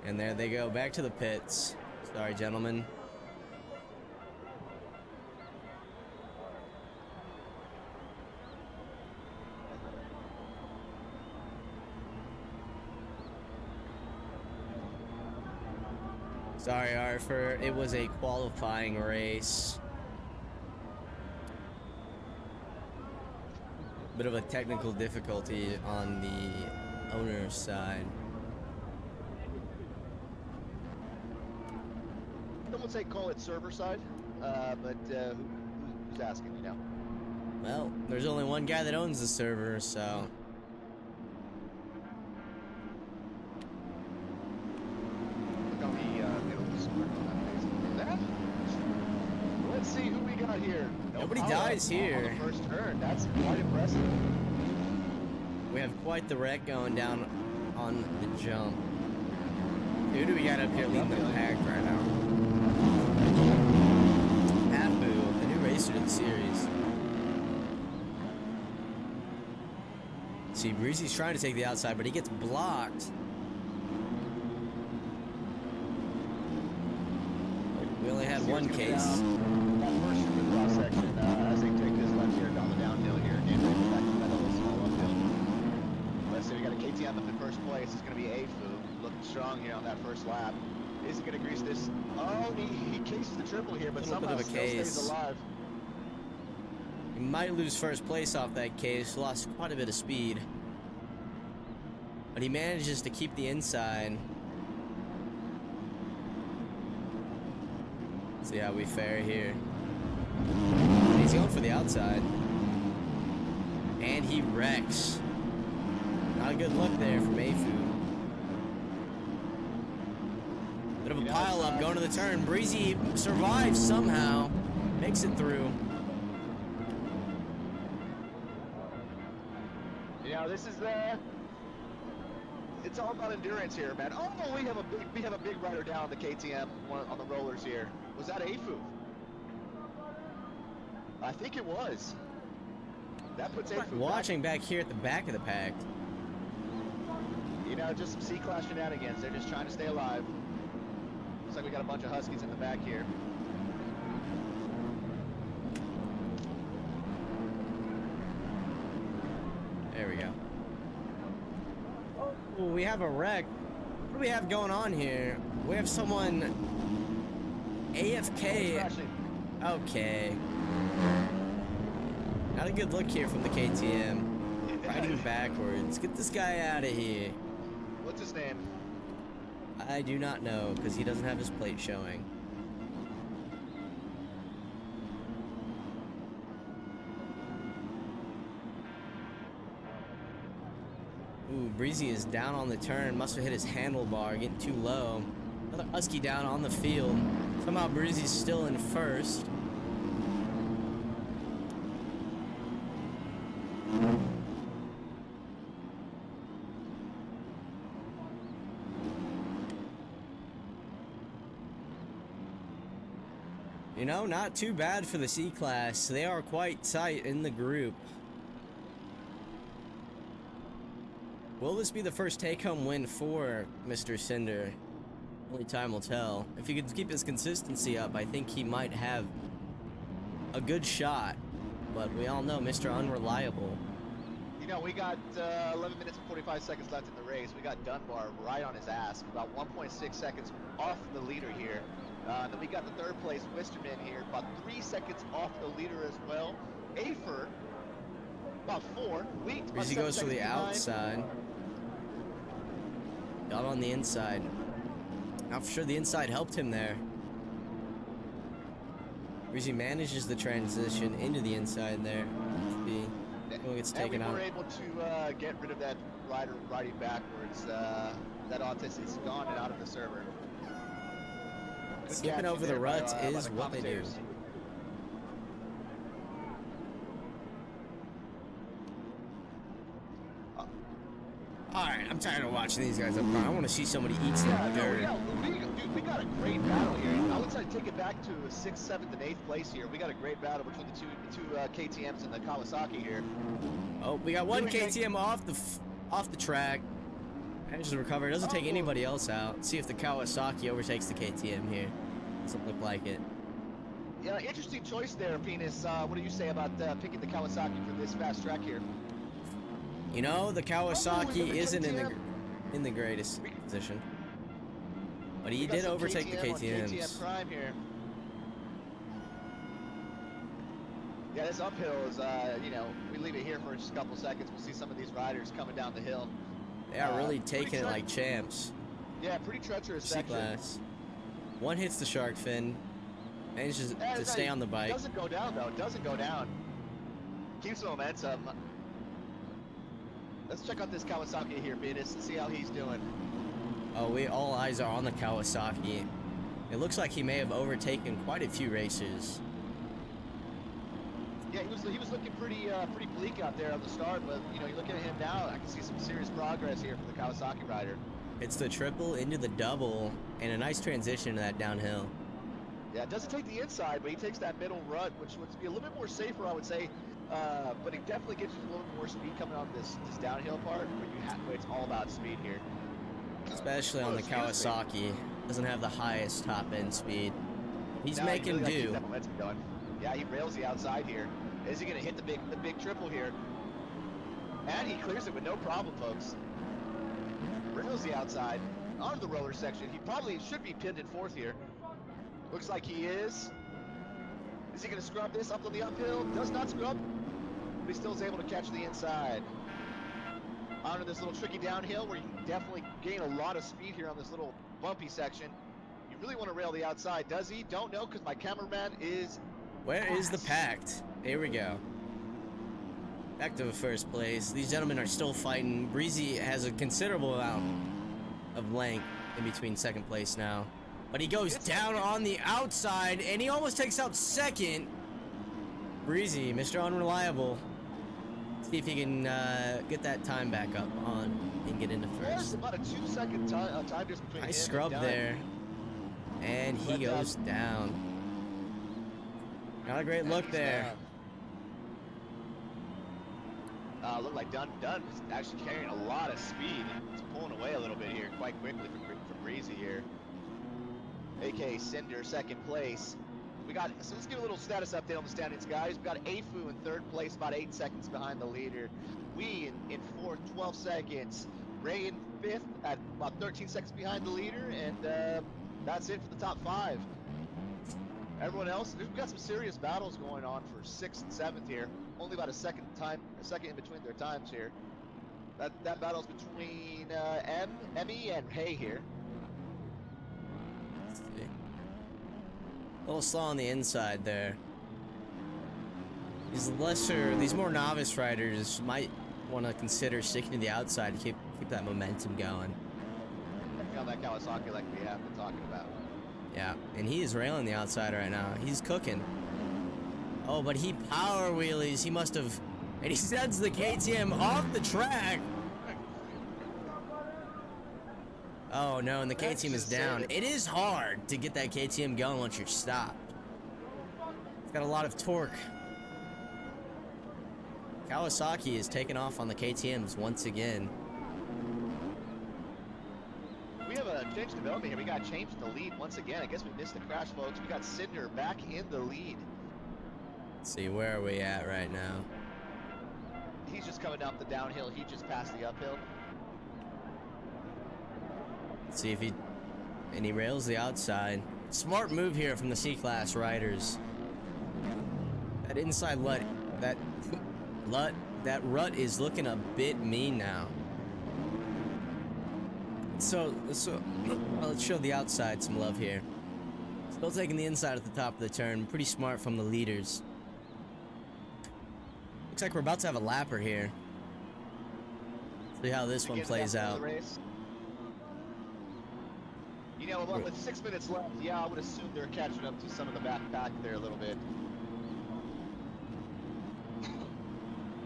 And there they go, back to the pits. Sorry, gentlemen. Sorry, Arthur. It was a qualifying race. Bit of a technical difficulty on the owner's side. Some would say call it server side, but who's asking, you know? Well, there's only one guy that owns the server, so... Look on the middle of the screen on that face. Let's see who we got here. Nobody dies here. On the first turn. That's quite impressive. We have quite the wreck going down on the jump. Who do we got up here leading the pack right now? Abu, the new racer to the series. See, Breezy's trying to take the outside, but he gets blocked. We only had one case. That first cross section, as they take this left here down the downhill here, and back to the middle, small uphill. Let's see, we got a KTM up in first place. It's going to be Afu, looking strong here on that first lap. Is he going to grease this? Oh, he cases the triple here, but somehow still stays alive. He might lose first place off that case. Lost quite a bit of speed, but he manages to keep the inside. See how we fare here. He's going for the outside. And he wrecks. Not a good look there from Afu. Bit of a pile up going to the turn. Breezy survives somehow. Makes it through. You know, this is it's all about endurance here, man. Oh, we have a big rider down on the KTM on the rollers here. Was that Afu? I think it was. That puts Afu watching back here at the back of the pack. You know, just some C-Class shenanigans. They're just trying to stay alive. Looks like we got a bunch of Huskies in the back here. There we go. Oh, we have a wreck. What do we have going on here? We have someone AFK. Okay. Not a good look here from the KTM. Riding backwards. Get this guy out of here. What's his name? I do not know, because he doesn't have his plate showing. Ooh, Breezy is down on the turn. Must have hit his handlebar, getting too low. Another Husky down on the field. Somehow Breezy's still in first. You know, not too bad for the C-Class. They are quite tight in the group. Will this be the first take-home win for Mr. Cinder? Only time will tell. If he can keep his consistency up, I think he might have a good shot. But we all know Mr. Unreliable. You know, we got 11 minutes and 45 seconds left in the race. We got Dunbar right on his ass, about 1.6 seconds off the leader here. Then we got the third place Wisterman here, about 3 seconds off the leader as well. Afer, about 4. Breezy goes for the outside. Got on the inside. Not for sure the inside helped him there. Breezy manages the transition into the inside there. Gets taken out. We were able to get rid of that rider riding backwards. That autist is gone and out of the server. Skipping over the ruts is what they do. Alright, I'm tired of watching these guys up front. I want to see somebody eat some dirt. Dude, we got a great battle here. I would say take it back to 6th, 7th, and 8th place here. We got a great battle between the two KTMs and the Kawasaki here. Oh, we got one KTM off the track. Manages to recover. Doesn't take anybody else out. See if the Kawasaki overtakes the KTM here. Doesn't look like it. Yeah, interesting choice there, Penis. What do you say about picking the Kawasaki for this fast track here? You know, the Kawasaki isn't in the greatest position. But he did overtake the KTMs. KTM Prime here. Yeah, this uphill is, you know, we leave it here for just a couple seconds. We'll see some of these riders coming down the hill. They are really taking it like champs. Yeah, pretty treacherous section. C-Class. One hits the shark fin. Manages to stay on the bike. Doesn't go down, though. Doesn't go down. Keeps the momentum. Let's check out this Kawasaki here, Venus, and see how he's doing. Oh, all eyes are on the Kawasaki. It looks like he may have overtaken quite a few racers. Yeah, he was looking pretty bleak out there at the start, but you know, you look at him now, I can see some serious progress here for the Kawasaki rider. It's the triple into the double, and a nice transition to that downhill. Yeah, it doesn't take the inside, but he takes that middle rut, which would be a little bit more safer, I would say. But it definitely gives you a little bit more speed coming on this downhill part, where it's all about speed here. Especially on the Kawasaki. Doesn't have the highest top end speed. He's making do. Yeah, he rails the outside here. Is he going to hit the big triple here? And he clears it with no problem, folks. Rails the outside onto the roller section. He probably should be pinned in fourth here. Looks like he is. Is he going to scrub this up on the uphill? Does not scrub, but he still is able to catch the inside. Onto this little tricky downhill where you can definitely gain a lot of speed here on this little bumpy section. You really want to rail the outside. Does he? Don't know, because my cameraman is... Where is the pact? Here we go. Back to the first place. These gentlemen are still fighting. Breezy has a considerable amount of length in between second place now. But he goes down on the outside, and he almost takes out second. Breezy, Mr. Unreliable. See if he can get that time back up on and get into first. There's about a 2-second time difference between nice scrub there. And he goes down. Not a great look there. Looked like Dunn was actually carrying a lot of speed. He's pulling away a little bit here quite quickly from Breezy here. AK Cinder, second place. So let's give a little status update on the standings, guys. We got Afu in third place, about 8 seconds behind the leader. We in fourth, 12 seconds. Ray in fifth at about 13 seconds behind the leader, and that's it for the top 5. Everyone else, we've got some serious battles going on for 6th and 7th here. Only about a second in between their times here. That battle's between Emmy and Hay here. Let's see. A little slow on the inside there. These more novice riders might want to consider sticking to the outside to keep that momentum going. On that Kawasaki like we have been talking about. Yeah, and he is railing the outside right now. He's cooking. Oh, but he power wheelies. He must have... And he sends the KTM off the track. Oh, no, and the KTM is down. It is hard to get that KTM going once you're stopped. It's got a lot of torque. Kawasaki is taking off on the KTMs once again. We have a change development here. We got changed the lead once again. I guess we missed the crash, folks. We got Cinder back in the lead. Let's see, where are we at right now? He's just coming up the downhill. He just passed the uphill. Let's see if he rails the outside. Smart move here from the C-Class riders. That inside that rut is looking a bit mean now. So let's show the outside some love here. Still taking the inside at the top of the turn. Pretty smart from the leaders. Looks like we're about to have a lapper here. See how this one plays out. You know, with 6 minutes left, yeah, I would assume they're catching up to some of the back there a little bit.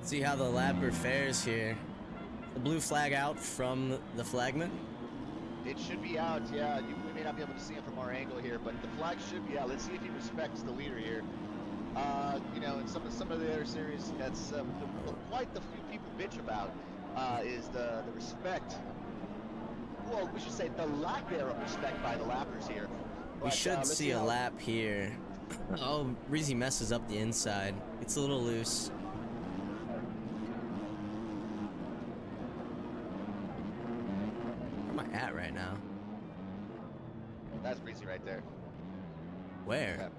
See how the lapper fares here. The blue flag out from the flagman. It should be out, yeah. We may not be able to see him from our angle here, but the flag should be out. Let's see if he respects the leader here. You know, in some of the other series, that's quite the few people bitch about is the respect well, we should say the lack there of respect by the lappers here. We But, should let's see a how- lap here. Oh, Breezy messes up the inside. It's a little loose. Where am I at right now? That's Breezy right there. Where?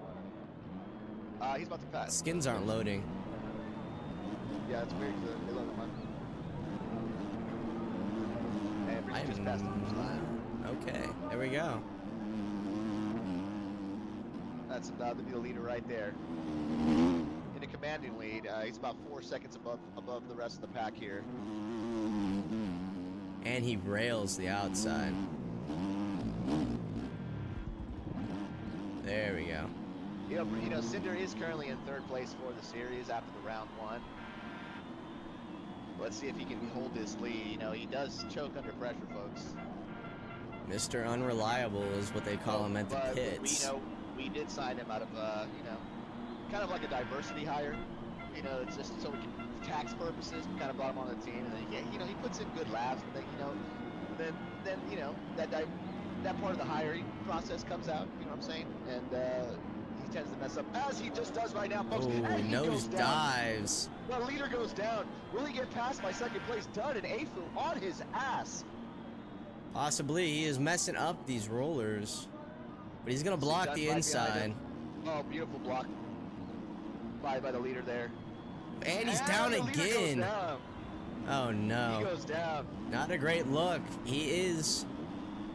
He's about to pass. Skins aren't loading. Yeah, it's weird because they load them up. And Breezy just passed the finish line. Okay, there we go. That's about to be the leader right there. In a commanding lead. He's about 4 seconds above the rest of the pack here. And he rails the outside. There we go. You know, Cinder is currently in third place for the series after the round one. Let's see if he can hold this lead. You know, he does choke under pressure, folks. Mr. Unreliable is what they call him at the But pits. we did sign him out of, you know, kind of like a diversity hire. You know, it's just so we can, for tax purposes, we kind of brought him on the team. And then, you know, he puts in good laps, but then, you know, then you know, that part of the hiring process comes out. You know what I'm saying? And he tends to mess up, as he just does right now, folks. Oh, And he nose goes down. dives. The leader goes down. Will he get past by second place? Dunn and Afu on his ass. Possibly. He is messing up these rollers. But he's going to block Dunn the right behind inside. him. Oh, beautiful block by the leader there. And he's And down the leader again. Goes down. Oh, no. He goes down. Not a great look. He is,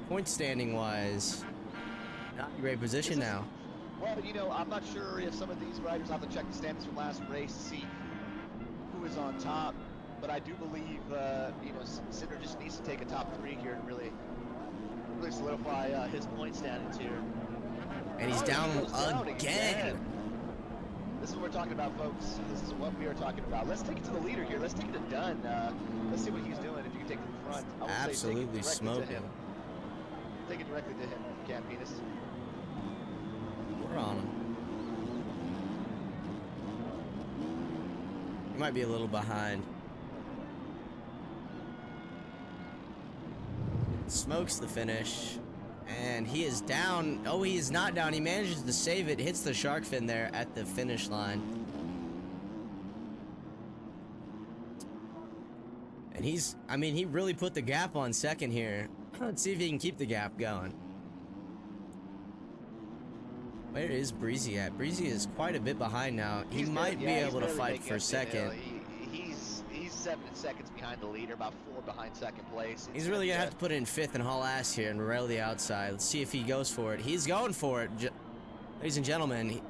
point standing wise, not in a great position now. Well, you know, I'm not sure if some of these riders, I'll have to check the standings from last race to see who is on top. But I do believe, you know, Cinder just needs to take a top three here and really solidify his point standings here. And he's Oh, down, he goes down again. This is what we're talking about, folks. This is what we are talking about. Let's take it to the leader here. Let's take it to Dunn. Let's see what he's doing. If you can take it to the front, I would say take it Absolutely directly to smoking. him. Take it directly to him, if you can, Penis. We're on him. He might be a little behind. Smokes the finish. And he is down. Oh, he is not down. He manages to save it. Hits the shark fin there at the finish line. And he's, I mean, he really put the gap on second here. Let's see if he can keep the gap going. Where is Breezy at? Breezy is quite a bit behind now. He might be able to fight for second. He's 7 seconds behind the leader, about 4 behind second place. He's really gonna have to put it in fifth and haul ass here and rail the outside. Let's see if he goes for it. He's going for it, ladies and gentlemen. He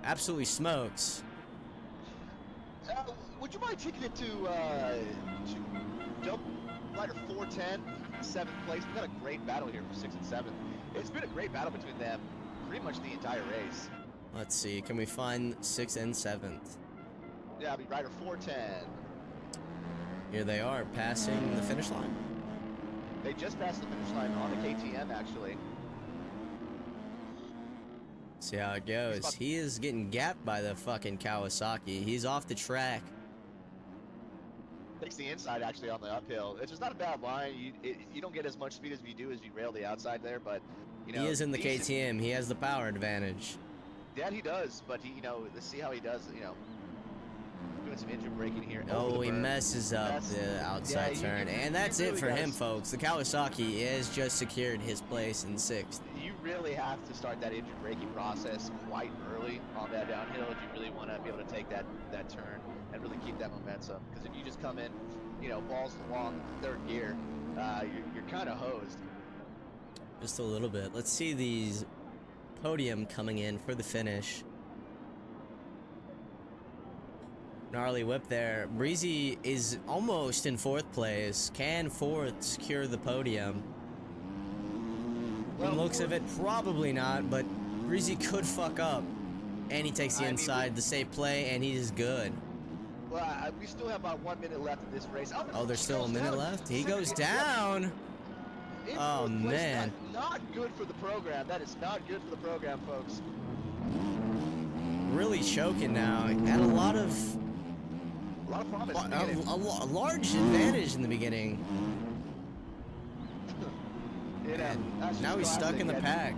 absolutely smokes. Would you mind taking it to jump rider 410, 7th place? We've got a great battle here for 6th and 7th. It's been a great battle between them pretty much the entire race. Let's see. Can we find 6th and 7th? Yeah, I'll be rider 410. Here they are, passing the finish line. They just passed the finish line on the KTM, actually. See how it goes. He is getting gapped by the fucking Kawasaki. He's off the track. Takes the inside, actually, on the uphill. It's just not a bad line. You don't get as much speed as you do as you rail the outside there, but, you know. He is in the decent. KTM. He has the power advantage. Yeah, he does, but he, you know, let's see how he does, you know. Doing some engine braking here. Oh, he messes up the outside turn. And that's it for him, folks. The Kawasaki has just secured his place in 6th. You really have to start that engine braking process quite early on that downhill if you really want to be able to take that turn and really keep that momentum. Because if you just come in, you know, balls to the wall in 3rd gear, you're kind of hosed. Just a little bit. Let's see these podium coming in for the finish. Gnarly whip there. Breezy is almost in 4th place. Can 4th secure the podium? From looks of it, probably not, but Breezy could fuck up. And he takes the inside, the safe play, and he is good. Well, we still have about 1 minute left in this race. Oh, there's still a minute left? He goes down! Oh, man. Not good for the program. That is not good for the program, folks. Really choking now. He had a lot of promise. a large advantage in the beginning. You know, And that's now just he's stuck classic. in the And, pack.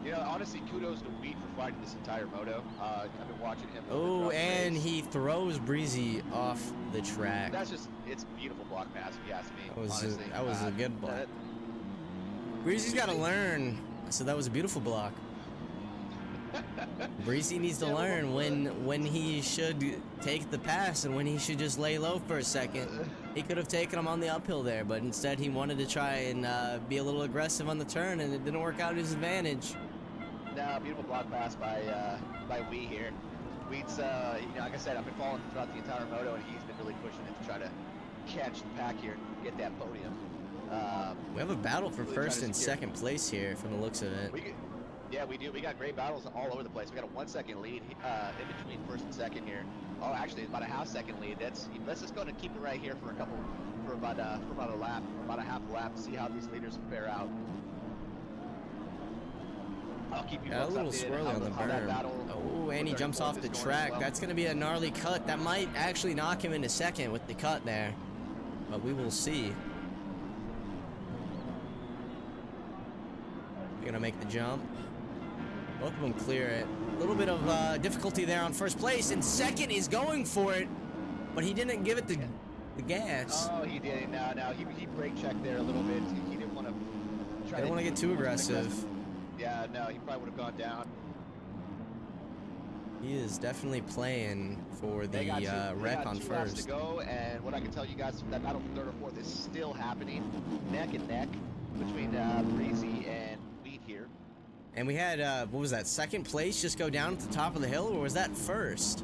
you know, honestly, kudos to Wheat for fighting this entire moto. I've been watching him a little bit Oh, throughout the and race. he throws Breezy off the track. That's just, it's beautiful block pass, if you ask me, That was honestly. that was a good block. That- Breezy's got to learn. So that was a beautiful block. Breezy needs to Yeah, learn when he should take the pass and when he should just lay low for a second. He could have taken him on the uphill there, but instead he wanted to try and be a little aggressive on the turn, and it didn't work out to his advantage. No, beautiful block pass by Wheat here. Wheat's, you know, like I said, I've been following him throughout the entire moto, and he's been really pushing it to try to catch the pack here and get that podium. We have a battle for really first trying to and secure- second place here from the looks of it. Yeah, we do. We got great battles all over the place. We got a 1 second lead in between first and second here. Oh, actually, about a half second lead. Let's just go and keep it right here for about a lap, about a half a lap, to see how these leaders fare out. I'll keep you Got a folks little updated swirly on the how that berm. battle Oh, and he with jumps our off the fourth is going track. as well. That's going to be a gnarly cut. That might actually knock him into second with the cut there. But we will see. Going to make the jump. Both of them clear it. A little bit of difficulty there on first place, and second is going for it, but he didn't give it the gas. Oh, he did. No, he brake checked there a little bit. He didn't want to try. Didn't want to get too aggressive. Yeah, no, he probably would have gone down. He is definitely playing for the wreck on two laps first. to go, and what I can tell you guys, that battle for third or fourth is still happening, neck and neck between Breezy and Wheat here. And we had, what was that, second place just go down at the top of the hill, or was that first?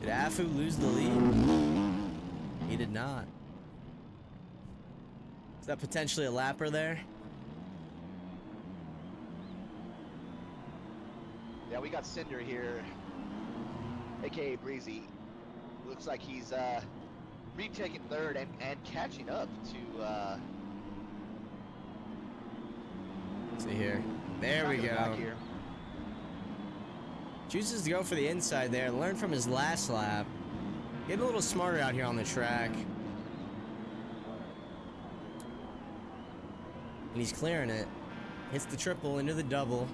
Did Afu lose the lead? He did not. Is that potentially a lapper there? Yeah, we got Cinder here, aka Breezy. Looks like he's retaking third and catching up to See here. There we go. Chooses to go for the inside there. Learn from his last lap. Get a little smarter out here on the track. And he's clearing it. Hits the triple into the double.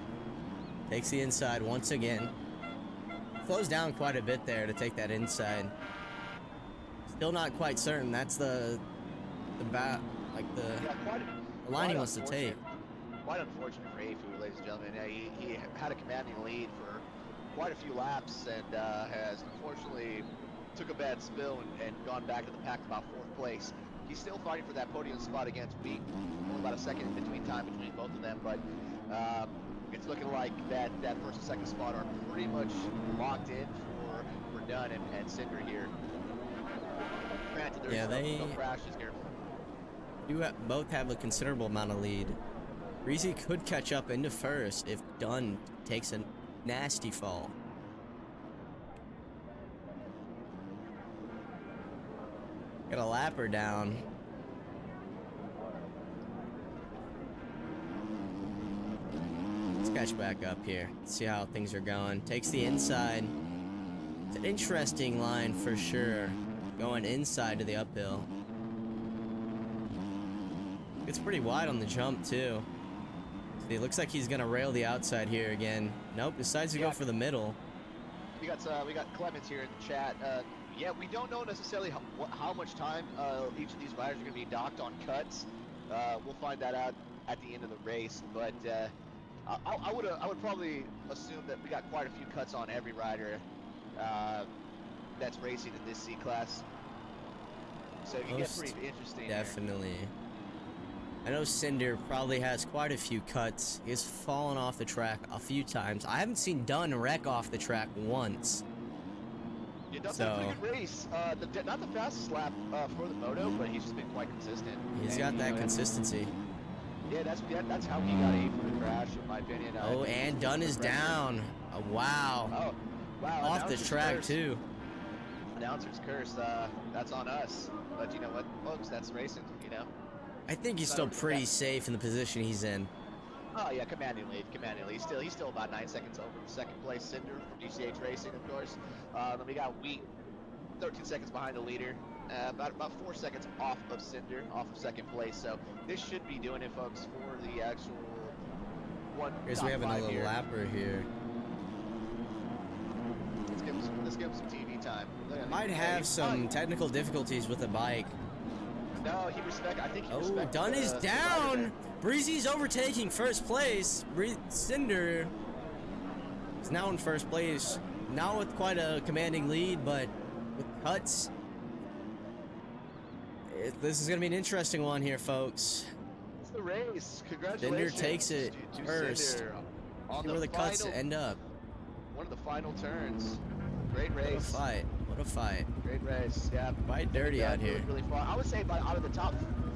Takes the inside once again. Slows down quite a bit there to take that inside. Still not quite certain. That's the line he wants to take. Quite unfortunate for Afu, ladies and gentlemen. He had a commanding lead for quite a few laps and has unfortunately took a bad spill and gone back to the pack about fourth place. He's still fighting for that podium spot against Wheat. Only about a second in between time between both of them, but it's looking like that first and second spot are pretty much locked in for Dunn and Cinder here. Granted, there's no crashes here. You both have a considerable amount of lead. Breezy could catch up into first if Dunn takes a nasty fall. Got a lapper down. Let's catch back up here. See how things are going. Takes the inside. It's an interesting line for sure. Going inside to the uphill. It's pretty wide on the jump too. See, it looks like he's gonna rail the outside here again. Nope, decides to go for the middle. We got Clemens here in the chat. Yeah, we don't know necessarily how much time each of these riders are going to be docked on cuts. We'll find that out at the end of the race. But I would probably assume that we got quite a few cuts on every rider that's racing in this C class. So it can get pretty interesting. Definitely. I know Cinder probably has quite a few cuts. He's fallen off the track a few times. I haven't seen Dunn wreck off the track once. Yeah, Dunn's had a pretty good race. Not the fastest lap for the Moto, but he's just been quite consistent. He's got that consistency. Yeah, that's how he got A for the crash, in my opinion. Oh, and Dunn is down. Oh, wow. Oh, wow. Off the track, too. Announcer's curse. That's on us. But you know what, folks? That's racing, you know. I think he's still pretty safe in the position he's in. Oh yeah, commanding lead. He's still about 9 seconds over second place Cinder from DCH Racing, of course. Then we got Wheat, 13 seconds behind the leader. about 4 seconds off of Cinder, off of second place. So this should be doing it, folks, for the actual Because top we have 5 another here. lapper here. Let's give him some TV time. Might have some technical difficulties with the bike. No, I think he Oh, respected Dunn is the rider down! there. Breezy's overtaking first place. Cinder is now in first place. Not with quite a commanding lead, but with cuts. This is going to be an interesting one here, folks. It's the race. Congratulations. Cinder takes it to first. Cinder on See where the cuts final, end up. one of the final turns. Great race. What a fight. What a fight. Great race. Yeah. Quite dirty out here. Really far. I would say out of the top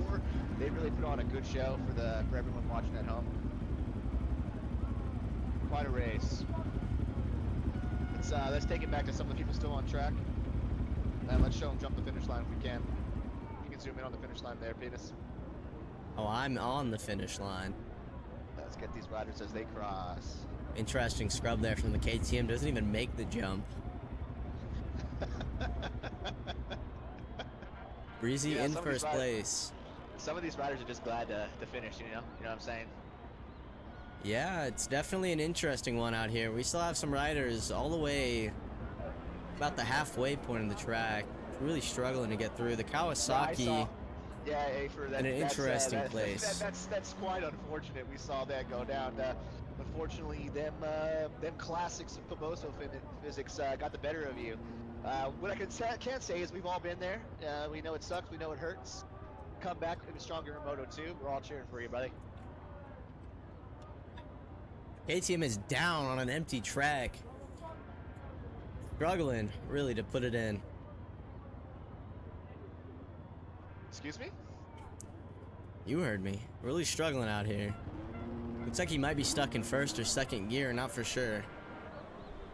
4, they really put on a good show for everyone watching at home. Quite a race. Let's take it back to some of the people still on track. And let's show them jump the finish line if we can. You can zoom in on the finish line there, Penis. Oh, I'm on the finish line. Let's get these riders as they cross. Interesting scrub there from the KTM. Doesn't even make the jump. Breezy in first place. Some of these riders are just glad to finish, you know what I'm saying? Yeah, it's definitely an interesting one out here. We still have some riders all the way about the halfway point of the track, really struggling to get through. The Kawasaki in an interesting place. That's quite unfortunate. We saw that go down. Unfortunately, them classics of Poboso physics got the better of you. What I can't say is we've all been there. We know it sucks. We know it hurts. Come back and be stronger in Moto 2. We're all cheering for you, buddy. KTM is down on an empty track. Struggling, really, to put it in. Excuse me? You heard me. Really struggling out here. Looks like he might be stuck in first or second gear, not for sure.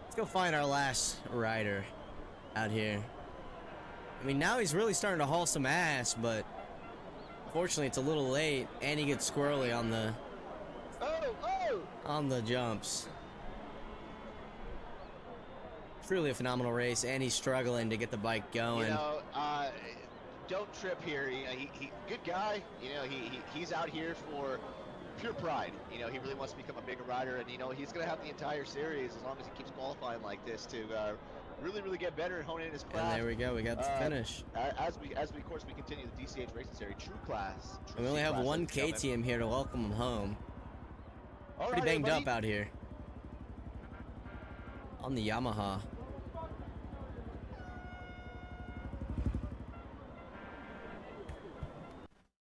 Let's go find our last rider out here. I mean, now he's really starting to haul some ass, but unfortunately it's a little late, and he gets squirrely on the jumps. Truly a phenomenal race, and he's struggling to get the bike going. You know, don't trip here. He good guy. You know, he's out here for pure pride. You know, he really wants to become a bigger rider, and you know, he's gonna have the entire series as long as he keeps qualifying like this to really get better and hone in his craft. And there we go. We got the finish. As we of course we continue the DCH Racing Series True Class. And we only have one KTM here to welcome him home. Pretty banged up out here on the Yamaha.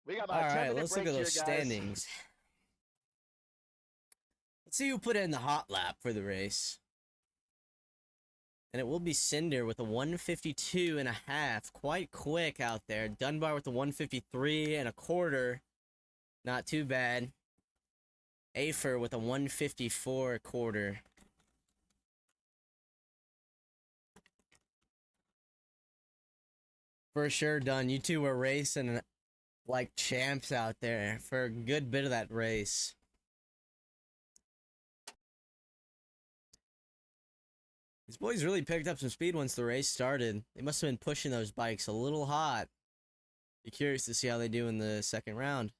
We got about all a 10 right, minute let's break look at those here, guys. standings. Let's see who put in the hot lap for the race. And it will be Cinder with a 152.5. Quite quick out there. Dunbar with a 153.25. Not too bad. Afer with a 154.25. For sure, Dunn. You two were racing like champs out there for a good bit of that race. These boys really picked up some speed once the race started. They must have been pushing those bikes a little hot. Be curious to see how they do in the second round.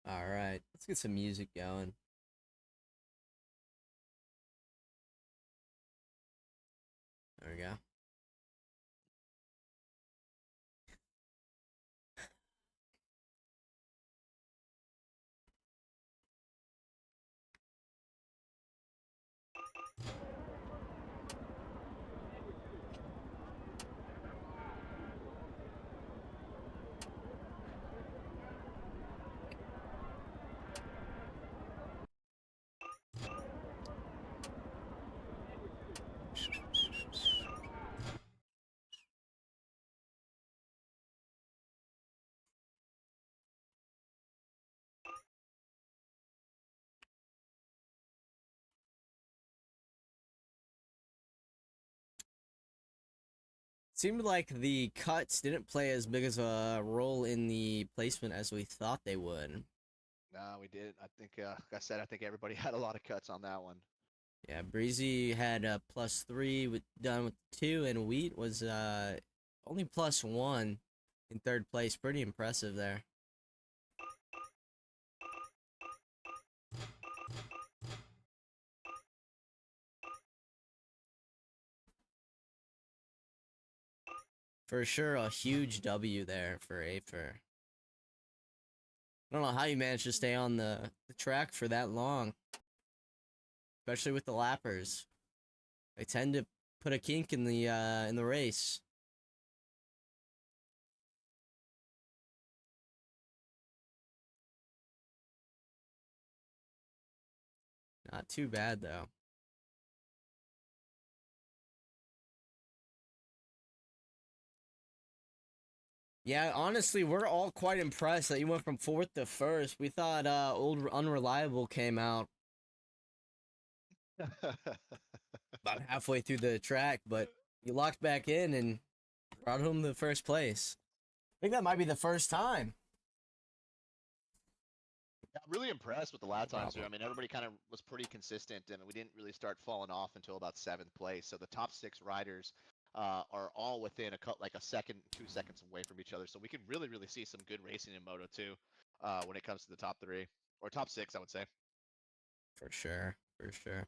All right, let's get some music going. There we go. Seemed like the cuts didn't play as big as a role in the placement as we thought they would. No, We did. I think, like I said, I think everybody had a lot of cuts on that one. Yeah, Breezy had a +3 with done with 2, and Wheat was only +1 in third place. Pretty impressive there. For sure, a huge W there for Afer. I don't know how you managed to stay on the track for that long, especially with the lappers. They tend to put a kink in the race. Not too bad though. Yeah, honestly, we're all quite impressed that you went from fourth to first. We thought old unreliable came out about halfway through the track, but you locked back in and brought home the first place. I think that might be the first time. Yeah, I'm really impressed with the lap No times here. problem. I mean, everybody kind of was pretty consistent, and we didn't really start falling off until about seventh place. So the top six riders are all within like a second, 2 seconds away from each other. So we can really see some good racing in Moto 2 when it comes to the top three or top six, I would say. For sure, for sure.